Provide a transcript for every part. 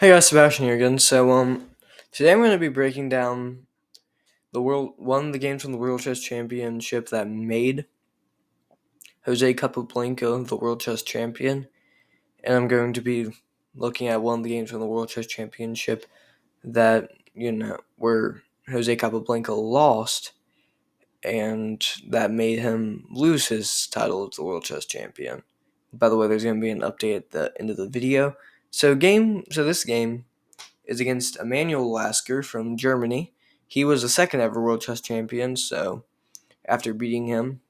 Hey guys, Sebastian here again. Today I'm going to be breaking down one of the games from the World Chess Championship that made Jose Capablanca the World Chess Champion, and I'm going to be looking at one of the games from the World Chess Championship that where Jose Capablanca lost, and that made him lose his title as the World Chess Champion. By the way, there's going to be an update at the end of the video. This game is against Emanuel Lasker from Germany. He was the second ever World Chess Champion, so after beating him,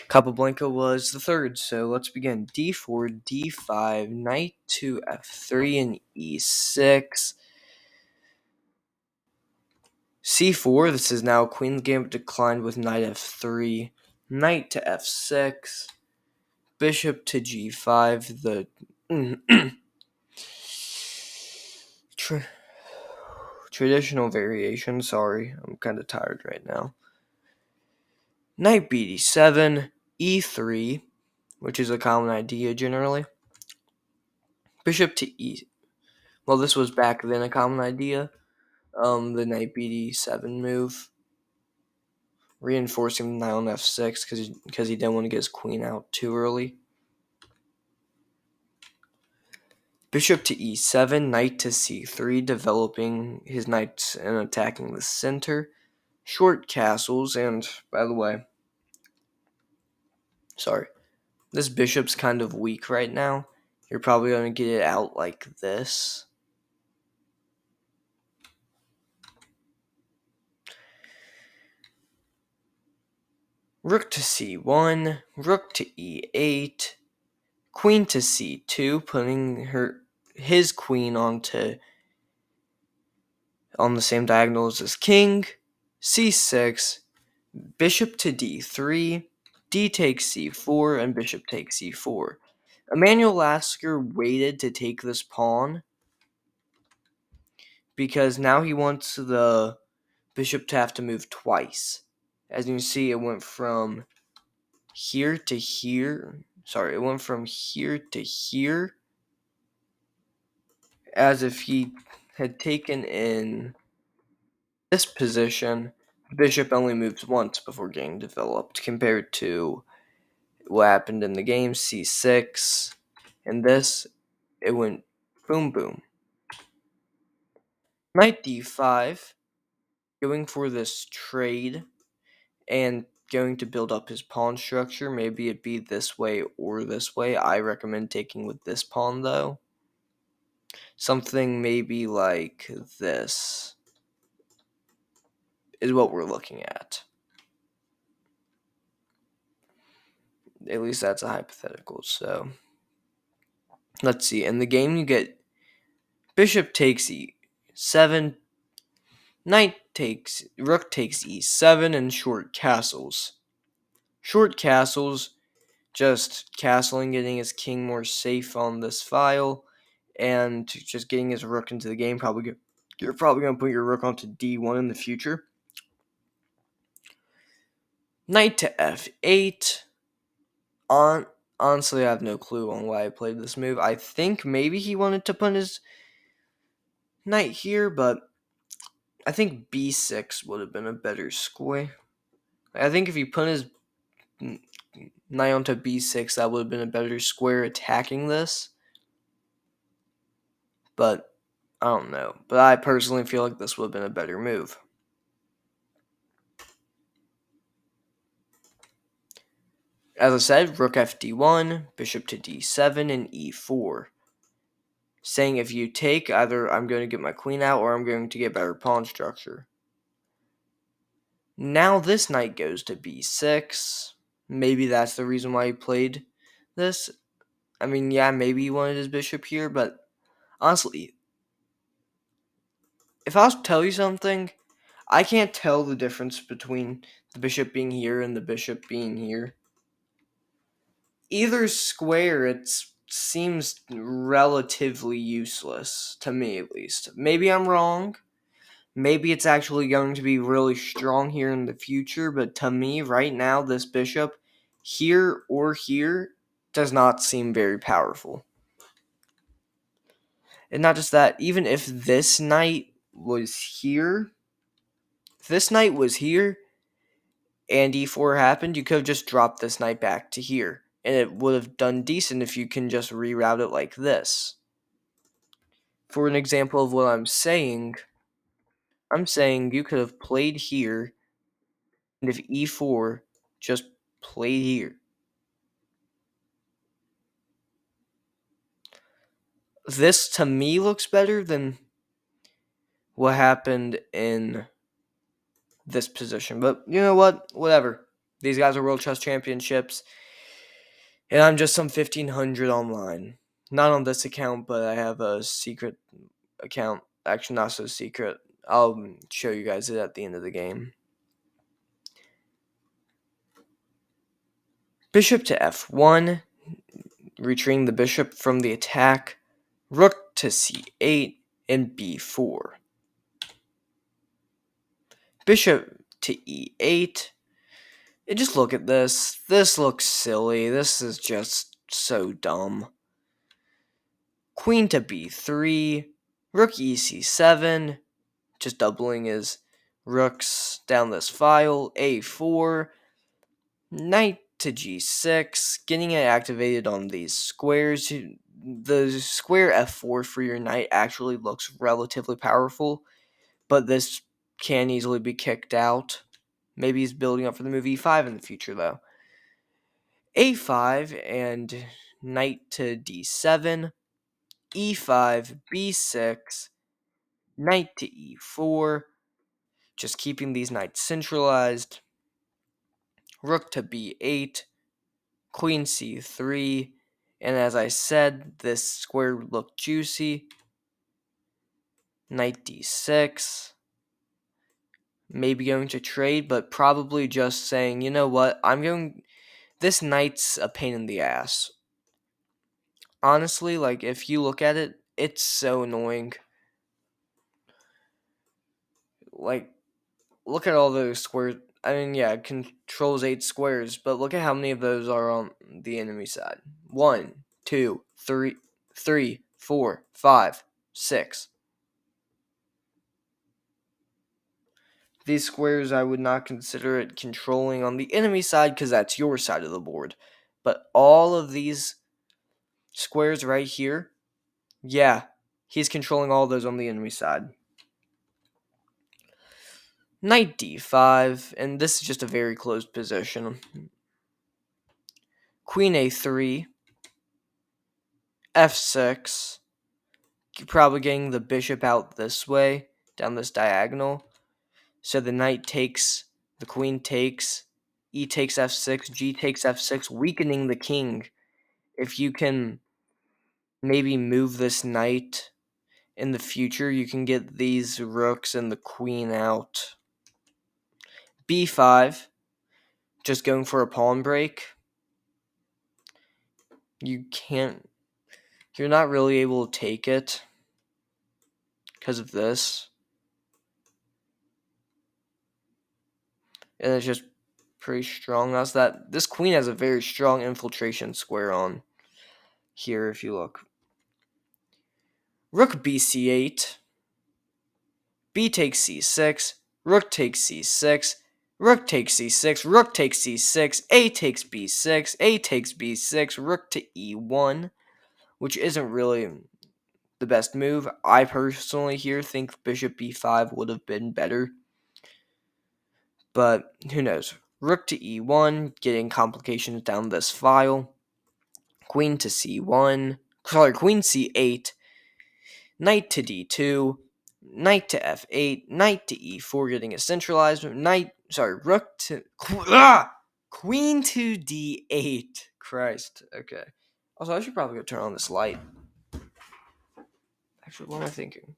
Capablanca was the third. So let's begin. d4, d5, knight to f3 and e6. c4, this is now Queen's Gambit declined with knight f3, knight to f6, bishop to g5, the traditional variation. Sorry, I'm kind of tired right now. Knight bd7, e3, which is a common idea generally. Bishop to e. Well, this was back then a common idea. The knight bd7 move, reinforcing the knight on f6 because he didn't want to get his queen out too early. Bishop to e7, knight to c3, developing his knights and attacking the center. Short castles, and by the way, sorry, this bishop's kind of weak right now. You're probably going to get it out like this. Rook to c1, rook to e8, queen to c2, putting his queen on the same diagonal as his king. c6, bishop to d3, d takes c4, and bishop takes c4. Emanuel Lasker waited to take this pawn because now he wants the bishop to have to move twice. As you can see, it went from here to here. Sorry, it went from here to here as if he had taken in this position. The bishop only moves once before getting developed compared to what happened in the game, c6. And this, it went boom boom. Knight d5, going for this trade and going to build up his pawn structure. Maybe it be this way or this way. I recommend taking with this pawn though. Something maybe like this is what we're looking at. At least that's a hypothetical. So let's see. In the game, you get bishop takes e7, rook takes e7, and short castles. Short castles, just castling, getting his king more safe on this file, and just getting his rook into the game. You're probably going to put your rook onto d1 in the future. Knight to f8. Honestly, I have no clue on why I played this move. I think maybe he wanted to put his knight here, but I think b6 would have been a better square. I think if he put his knight onto b6, that would have been a better square attacking this. But I don't know. But I personally feel like this would have been a better move. As I said, rook fd1, bishop to d7, and e4. Saying if you take, either I'm going to get my queen out or I'm going to get better pawn structure. Now this knight goes to b6. Maybe that's the reason why he played this. I mean, yeah, maybe he wanted his bishop here, but honestly, if I was to tell you something, I can't tell the difference between the bishop being here and the bishop being here. Either square, it seems relatively useless, to me at least. Maybe I'm wrong. Maybe it's actually going to be really strong here in the future, but to me, right now, this bishop, here or here, does not seem very powerful. And not just that, even if this knight was here, if this knight was here and e4 happened, you could have just dropped this knight back to here. And it would have done decent if you can just reroute it like this. For an example of what I'm saying you could have played here, and if e4 just played here. This, to me, looks better than what happened in this position. But you know what? Whatever. These guys are World Chess Championships, and I'm just some 1500 online. Not on this account, but I have a secret account. Actually, not so secret. I'll show you guys it at the end of the game. Bishop to f1, retreating the bishop from the attack. Rook to c8 and b4. Bishop to e8. And just look at this. This looks silly. This is just so dumb. Queen to b3. Rook ec7. Just doubling his rooks down this file. a4. Knight to g6. Getting it activated on these squares. The square f4 for your knight actually looks relatively powerful, but this can easily be kicked out. Maybe he's building up for the move e5 in the future, though. a5 and knight to d7, e5, b6, knight to e4, just keeping these knights centralized. Rook to b8, queen c3, and as I said, this square looked juicy. Knight d6. Maybe going to trade, but probably just saying, you know what, this knight's a pain in the ass. Honestly, like, if you look at it, it's so annoying. Like, look at all those squares. I mean, yeah, it controls 8 squares, but look at how many of those are on the enemy side. 1, 2, 3, 3, 4, 5, 6. These squares, I would not consider it controlling on the enemy side because that's your side of the board. But all of these squares right here, yeah, he's controlling all those on the enemy side. Knight d5, and this is just a very closed position. Queen a3, f6. You're probably getting the bishop out this way, down this diagonal. So the knight takes, the queen takes, e takes f6, g takes f6, weakening the king. If you can maybe move this knight in the future, you can get these rooks and the queen out. b5, just going for a pawn break. You're not really able to take it because of this. And it's just pretty strong. That's that. This queen has a very strong infiltration square on here, if you look. Rook bc8. B takes c6. Rook takes c6. Rook takes c6. Rook takes c6. A takes b6. A takes b6. Rook to e1, which isn't really the best move. I personally here think bishop b5 would have been better. But who knows? Rook to e1, getting complications down this file. Queen to c1. Sorry, queen c8. Knight to d2. Knight to f8. Knight to e4, getting it centralized. Rook to... Queen to d8. Christ. Okay. Also, I should probably go turn on this light. Actually, what am I thinking?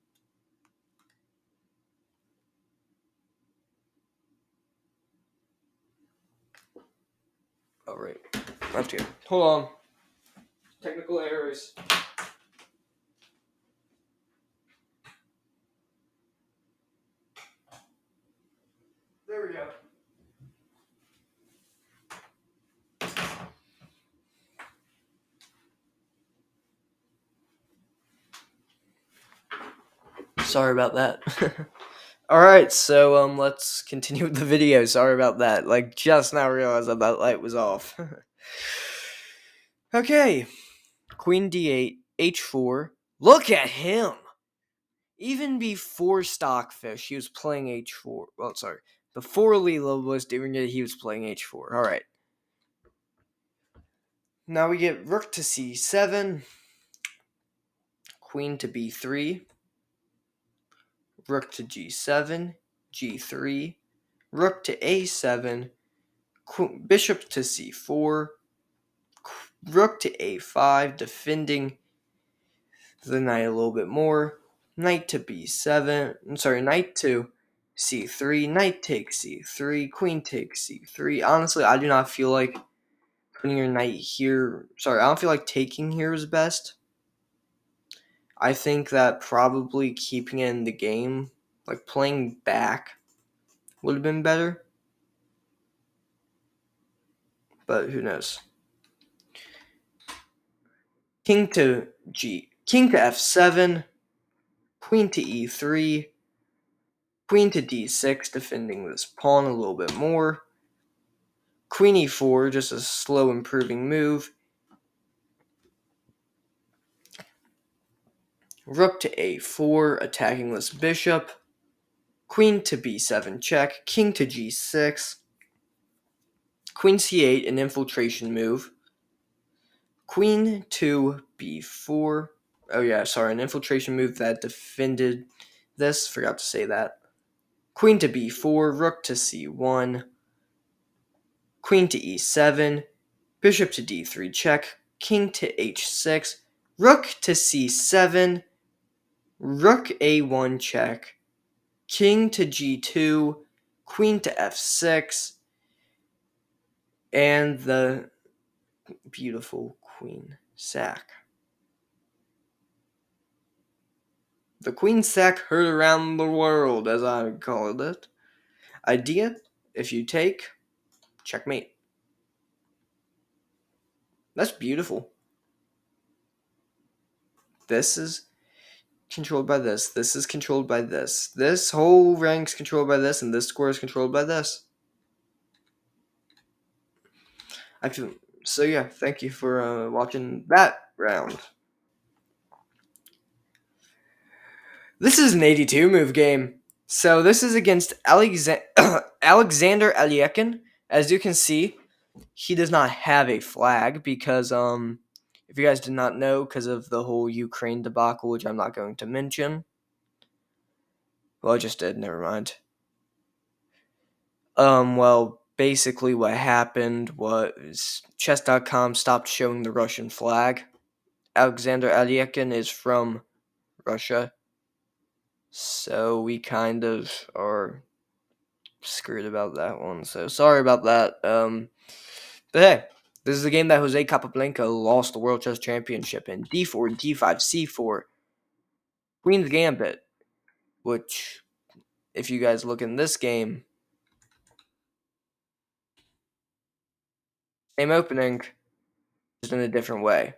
Oh, right. Left here. Hold on. Technical errors. There we go. Sorry about that. Alright, so let's continue with the video. Sorry about that. Like, just now realized that that light was off. Okay. Queen d8, h4. Look at him! Even before Stockfish, he was playing h4. Well, sorry. Before Lilo was doing it, he was playing h4. Alright. Now we get rook to c7. Queen to b3. Rook to g7. g3. Rook to a7. Bishop to c4. Rook to a5, defending the knight a little bit more. Knight to b7. I'm sorry, knight to c3. Knight takes c3. Queen takes c3. Honestly, I do not feel like putting your knight here. Sorry, I don't feel like taking here is best. I think that probably keeping it in the game, like playing back, would have been better. But who knows? King to f7. Queen to e3. Queen to d6, defending this pawn a little bit more. Queen e4, just a slow improving move. Rook to a4, attacking this bishop. Queen to b7 check. King to g6. Queen c8, an infiltration move. Queen to b4. Oh yeah, sorry, an infiltration move that defended this. Forgot to say that. Queen to b4, rook to c1. Queen to e7. Bishop to d3 check. King to h6. Rook to c7. Rook a1 check. King to g2. Queen to f6. And the beautiful queen sack. The queen sack heard around the world, as I call it. Idea, if you take, checkmate. That's beautiful. This is controlled by this. This is controlled by this. This whole rank's controlled by this, and this square is controlled by this. So yeah, thank you for watching that round. This is an 82 move game. So this is against Alexander Aliekin. As you can see, he does not have a flag because if you guys did not know, because of the whole Ukraine debacle, which I'm not going to mention. Well, I just did. Never mind. Well, basically what happened was chess.com stopped showing the Russian flag. Alexander Aliekin is from Russia, so we kind of are screwed about that one. So sorry about that. But hey, this is the game that Jose Capablanca lost the World Chess Championship in. D4, D5, C4, Queen's Gambit, which, if you guys look in this game, same opening, just in a different way.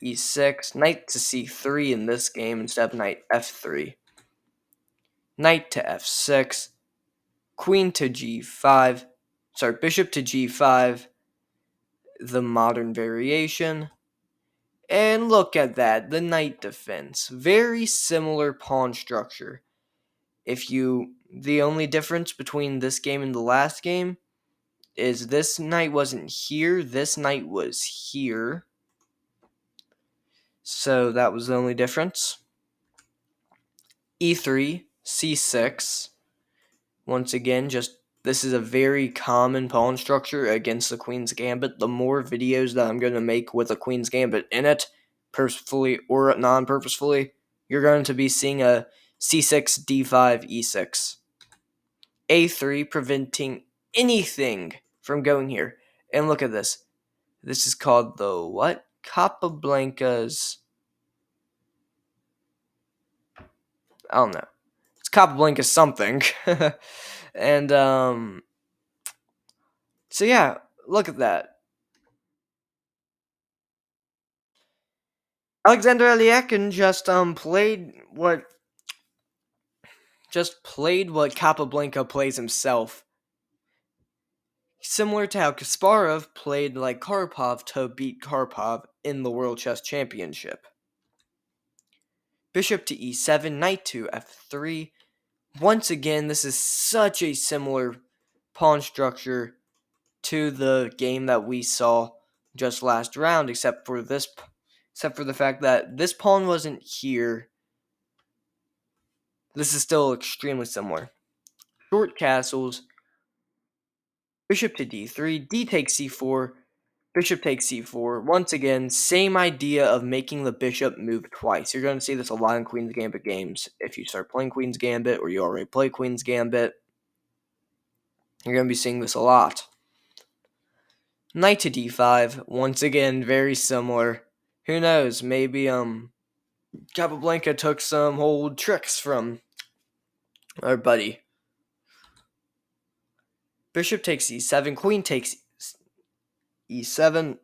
E6, knight to c3 in this game instead of knight f3. Knight to f6, queen to g5, bishop to g5, the modern variation. And look at that, the knight defense. Very similar pawn structure. The only difference between this game and the last game is this knight wasn't here, this knight was here. So that was the only difference. E3, C6. Once again, this is a very common pawn structure against the Queen's Gambit. The more videos that I'm going to make with a Queen's Gambit in it, purposefully or non-purposefully, you're going to be seeing a C6, D5, E6. A3, preventing anything from going here. And look at this. This is called the what? Capablanca's... I don't know. It's Capablanca something. And, so yeah, look at that. Alexander Aliekin just, played what just played what Capablanca plays himself. Similar to how Kasparov played like Karpov to beat Karpov in the World Chess Championship. Bishop to e7, knight to f3. Once again, this is such a similar pawn structure to the game that we saw just last round, except for the fact that this pawn wasn't here. This is still extremely similar. Short castles. Bishop to d3, d takes c4, bishop takes c4. Once again, same idea of making the bishop move twice. You're going to see this a lot in Queen's Gambit games. If you start playing Queen's Gambit or you already play Queen's Gambit, you're going to be seeing this a lot. Knight to d5, once again, very similar. Who knows, maybe Capablanca took some old tricks from our buddy. Bishop takes e7, queen takes e7.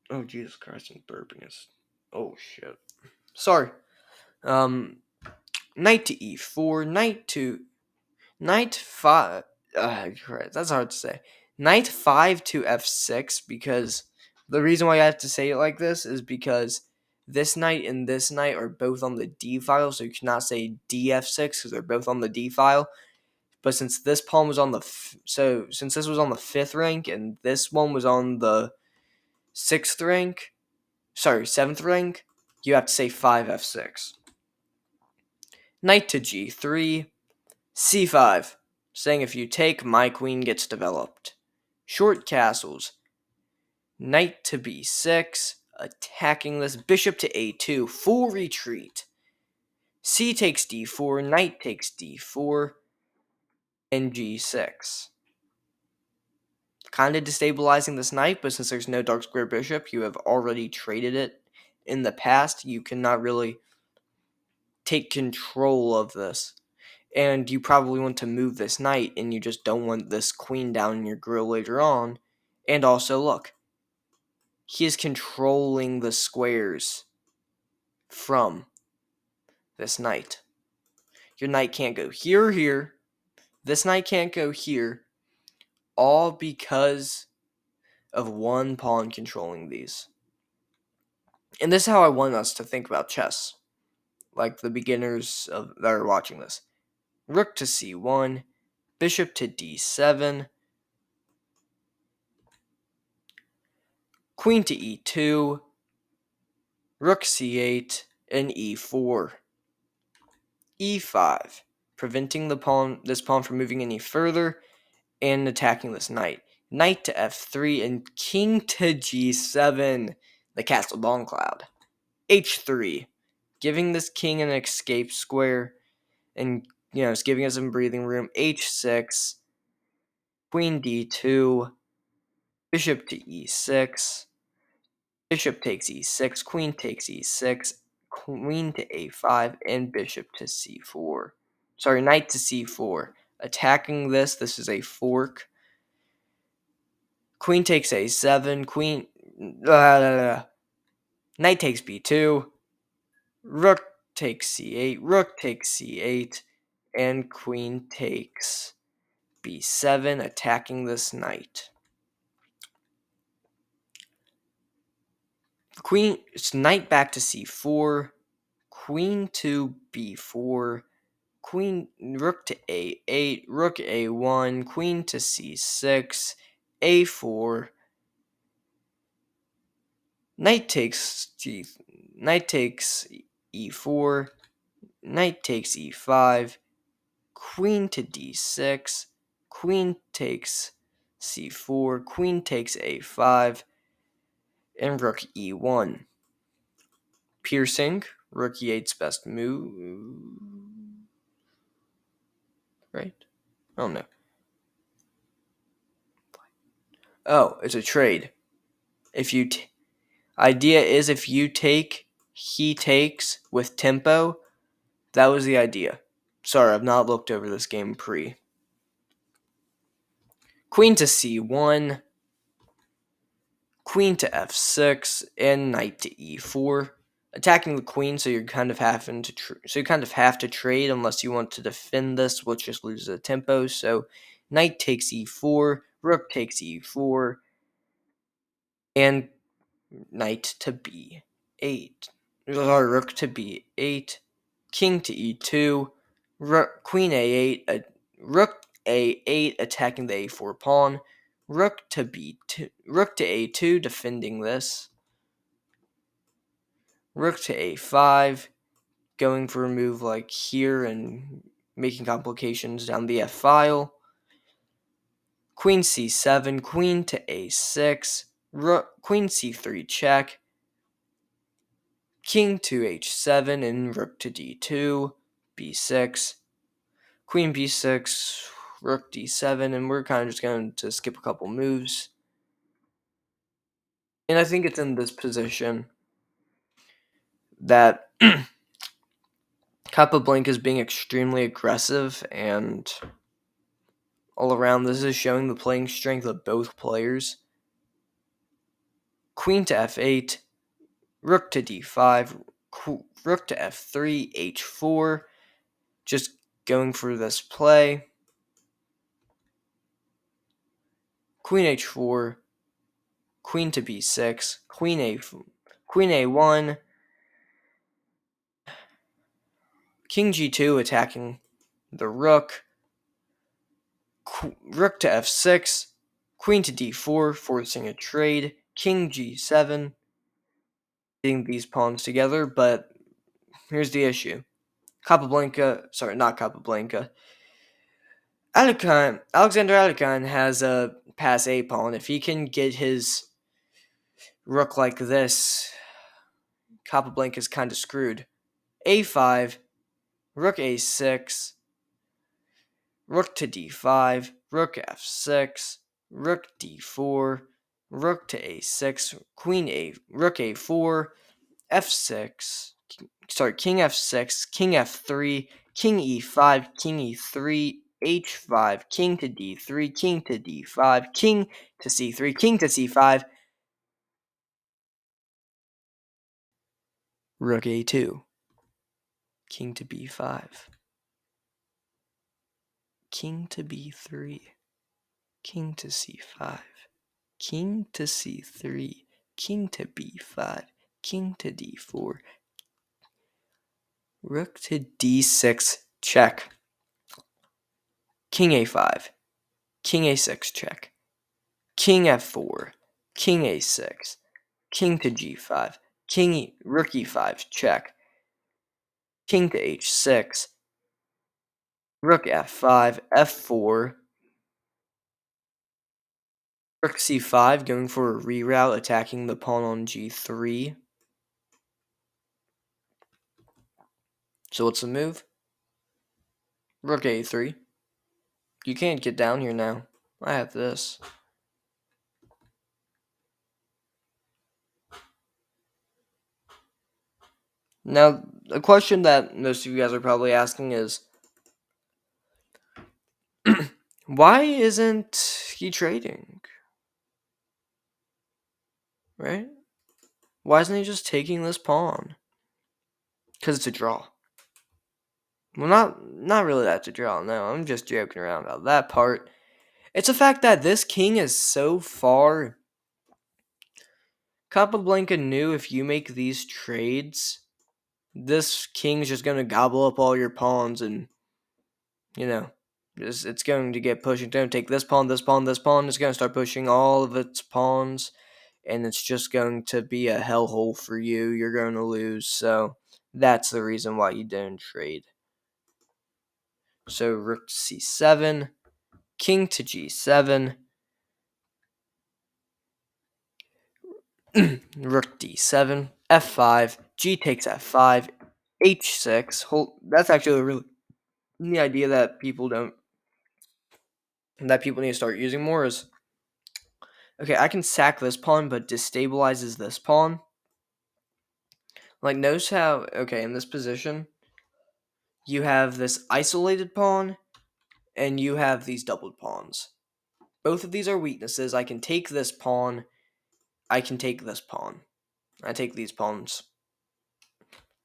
Oh, Jesus Christ, I'm burping. Oh, shit. Sorry. Knight to e4, knight 5. Christ, that's hard to say. Knight 5 to f6, because the reason why I have to say it like this is because this knight and this knight are both on the d file, so you cannot say df6 because they're both on the d file. But since this pawn was on the since this was on the 5th rank and this one was on the 6th rank, 7th rank, you have to say 5f6. Knight to g3, c5, saying if you take, my queen gets developed. Short castles. Knight to b6, attacking this. Bishop to a2, full retreat. C takes d4, knight takes d4, and g6. Kind of destabilizing this knight, but since there's no dark square bishop, you have already traded it in the past. You cannot really take control of this. And you probably want to move this knight, and you just don't want this queen down in your grill later on. And also, look, he is controlling the squares from this knight. Your knight can't go here or here. This knight can't go here. All because of one pawn controlling these. And this is how I want us to think about chess. Like the beginners that are watching this. Rook to c1, bishop to d7, queen to e2, rook c8, and e4. e5, preventing this pawn from moving any further and attacking this knight. Knight to f3 and king to g7, the castle bomb cloud. h3, giving this king an escape square and it's giving us some breathing room. h6, queen d2, bishop to e6, bishop takes e6, queen takes e6, queen to a5, and bishop to c4. Sorry, knight to c4. Attacking this is a fork. Queen takes a7, knight takes b2, rook takes c8, rook takes c8, and queen takes b7, attacking this knight. Knight back to c4, queen to b4, rook to a8, rook a1, queen to c6, a4, knight takes e4, knight takes e5, queen to d6, queen takes c4, queen takes a5, and rook e1. Piercing, rook e8's best move. Right? Oh no. Oh, it's a trade. Idea is if you take, he takes with tempo. That was the idea. Sorry, I've not looked over this game pre. Queen to c1, queen to f6, and knight to e4, attacking the queen, so you're kind of having to so you kind of have to trade unless you want to defend this, which just loses the tempo. So knight takes e4, rook takes e4, and knight to b8. Or rook to b8, king to e2, queen a8, rook a8 attacking the a4 pawn, rook to b2, rook to a2 defending this, rook to a5, going for a move like here and making complications down the f file. Queen c7, queen to a6, queen c3 check, king to h7 and rook to d2, b6, queen b6, rook d7, and we're kind of just going to skip a couple moves. And I think it's in this position that Capablanca is being extremely aggressive, and all around this is showing the playing strength of both players. Queen to f8, rook to d5, rook to f3, h4, just going for this play. Queen h4, queen to b6, queen a1, king g2 attacking the rook, rook to f6, queen to d4, forcing a trade, king g7, getting these pawns together, but here's the issue. Not Capablanca. Alexander Alekhine has a pass a pawn. If he can get his rook like this, Capablanca's kind of screwed. a5, rook a6, rook to d5, rook f6, rook d4, rook to a6, rook a4, f6, king f6, king f3, king e5, king e3, h5, king to d3, king to d5, king to c3, king to c5, rook a2, king to b5, king to b3, king to c5, king to c3, king to b5, king to d4, rook to d6, check, king a5, king a6, check, king f4, king a6, king to g5, rook e5, check, king to h6, rook f5, f4, rook c5, going for a reroute, attacking the pawn on g3. So what's the move? Rook a3. You can't get down here now. I have this. Now, a question that most of you guys are probably asking is, why isn't he trading? Right? Why isn't he just taking this pawn? Because it's a draw. Well, not really that's a draw, no. I'm just joking around about that part. It's a fact that this king is so far. Capablanca knew if you make these trades, this king's just going to gobble up all your pawns and, it's going to get pushing. Don't take this pawn, this pawn, this pawn. It's going to start pushing all of its pawns, and it's just going to be a hellhole for you. You're going to lose. So that's the reason why you didn't trade. So rook to c7, king to g7, rook d7, f5, g takes f5, h6. That's actually really the idea that people need to start using more is, okay, I can sack this pawn, but destabilizes this pawn. Like, notice how, okay, in this position, you have this isolated pawn, and you have these doubled pawns. Both of these are weaknesses. I can take this pawn. I can take this pawn. I take these pawns.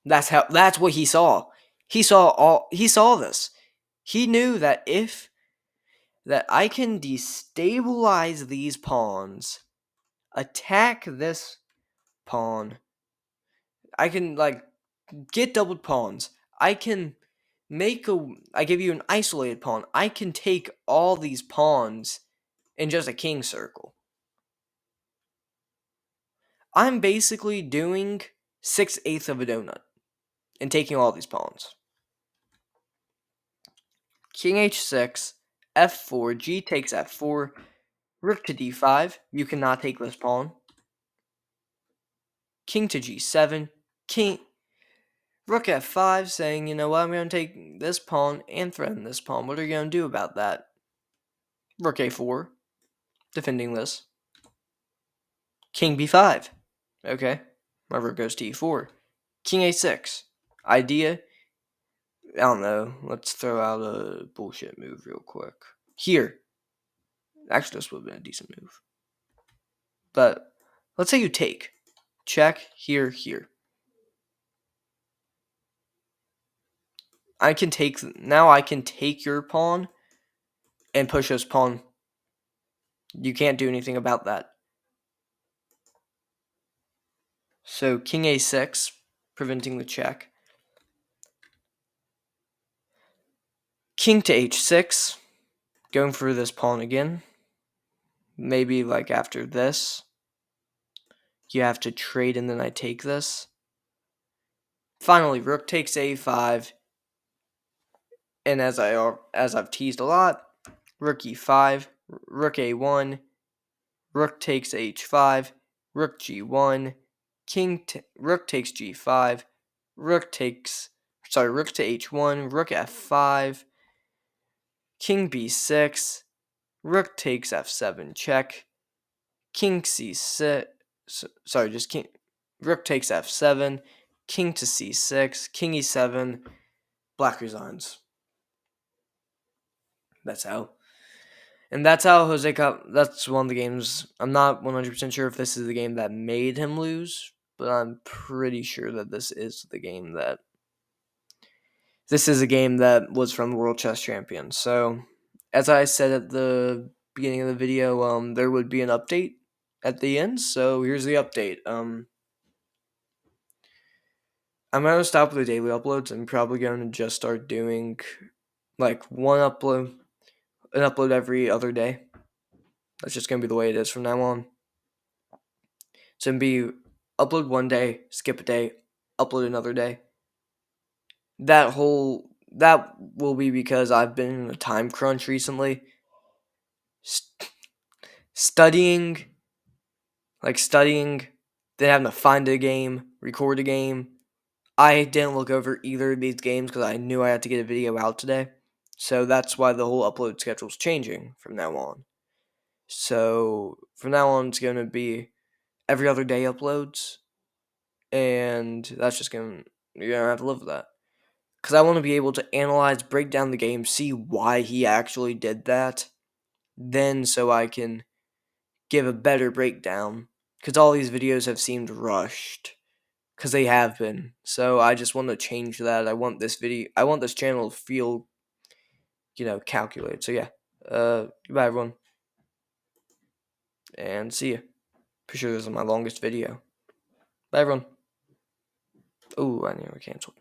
That's what he saw. He saw this. He knew that if that I can destabilize these pawns, attack this pawn, I can like get doubled pawns. I can I give you an isolated pawn. I can take all these pawns in just a king circle. I'm basically doing 6/8 of a donut and taking all these pawns. King h6, f4, g takes f4, rook to d5. You cannot take this pawn. King to g7, king, rook f5, saying, you know what, I'm going to take this pawn and threaten this pawn. What are you going to do about that? Rook a4, defending this. King b5. Okay, my rook goes to e4. King a6. Idea, I don't know. Let's throw out a bullshit move real quick. Here. Actually, this would have been a decent move. But let's say you take. Check, here, here. Now I can take your pawn and push this pawn. You can't do anything about that. So king a6, preventing the check. King to h6, going for this pawn again. Maybe like after this, you have to trade and then I take this. Finally, rook takes a5, and as I've teased a lot, rook e5, rook a1, rook takes h5, rook g1, rook takes g5, rook to h1, rook f5, king b6, rook takes f7 check, king c6, rook takes f7, king to c6, king e7, black resigns. That's how. And that's how Jose that's one of the games. I'm not 100% sure if this is the game that made him lose, but I'm pretty sure that this is a game that was from the World Chess Champions. So, as I said at the beginning of the video, there would be an update at the end. So here's the update. I'm gonna stop with the daily uploads. I'm probably going to just start doing like an upload every other day. That's just gonna be the way it is from now on. It's gonna be upload one day, skip a day, upload another day. That will be because I've been in a time crunch recently. Studying, then having to find a game, record a game. I didn't look over either of these games because I knew I had to get a video out today. So that's why the whole upload schedule is changing from now on. So from now on, it's going to be every other day uploads. And that's just going to, you're going to have to live with that. Because I want to be able to analyze, break down the game, see why he actually did that. Then so I can give a better breakdown. Because all these videos have seemed rushed. Because they have been. So I just want to change that. I want this channel to feel, calculated. So yeah. Goodbye everyone. And see ya. Pretty sure this is my longest video. Bye everyone. Oh, I nearly canceled.